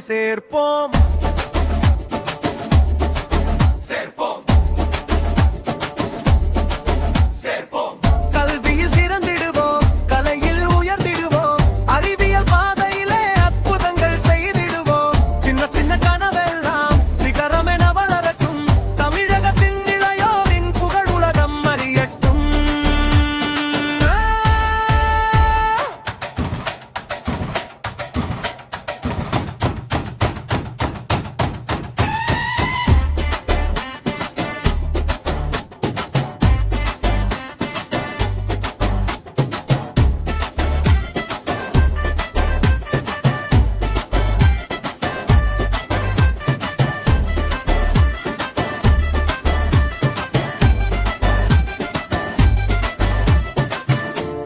போய் சேர்ப்போம் சேர்ப்போம் சேர்ப்போம். கல்வியில் சிறந்திடுவோம், கலையில் உயர்ந்திடுவோம், அறிவியல் பாதையிலே அற்புதங்கள் செய்திடுவோம். சின்ன சின்ன கனவெல்லாம் சிகரமென வளரட்டும், தமிழகத்தின் இளையோரின் புகழ் உலகம் அறியட்டும்.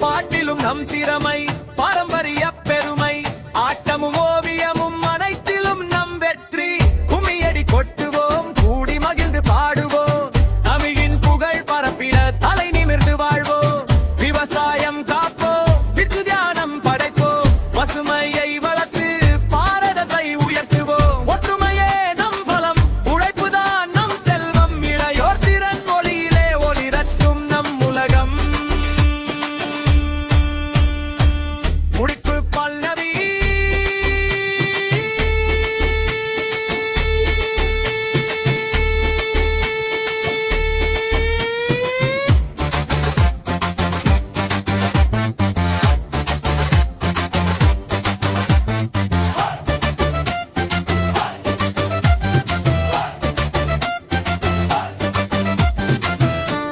பாட்டிலும் நம் திறமை, பாரம்பரிய பெருமை, ஆட்டமும் ஓவியமும் அனைத்திலும் நம் வெற்றி. கும்மியடி கொட்டுவோம், கூடி மகிழ்ந்து பாடுவோம், தமிழின் புகழ் பரப்பிட தலை நிமிர்ந்து வாழ்வோம். விவசாயம் காப்போம், வித்து தியானம் படைப்போம், பசுமையை வளர்த்து பாரதத்தை உயர்த்துவோம். ஒற்றுமையே நம் பலம், உழைப்புதான் நம் செல்வம், இளையோர் திறன் ஒளியிலே ஒளிரட்டும் நம் உலகம். முடிப்பு பல்லவி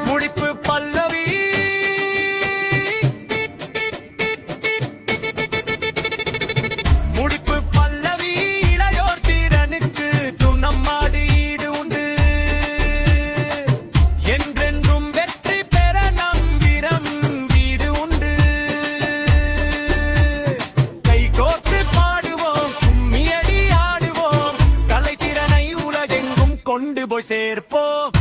முடிப்பு பல்லவி முடிப்பு பல்லவி இளையோர் திறனுக்கு நம்மாடு ஈடு உண்டு. என்றென்றும் வெற்றி பெற நம் வீரம் வீடு உண்டு. கை கோர்த்து பாடுவோம், கும்மியடி ஆடுவோம், கலைத்திறனை உலகெங்கும் கொண்டு போய் சேர்ப்போம்.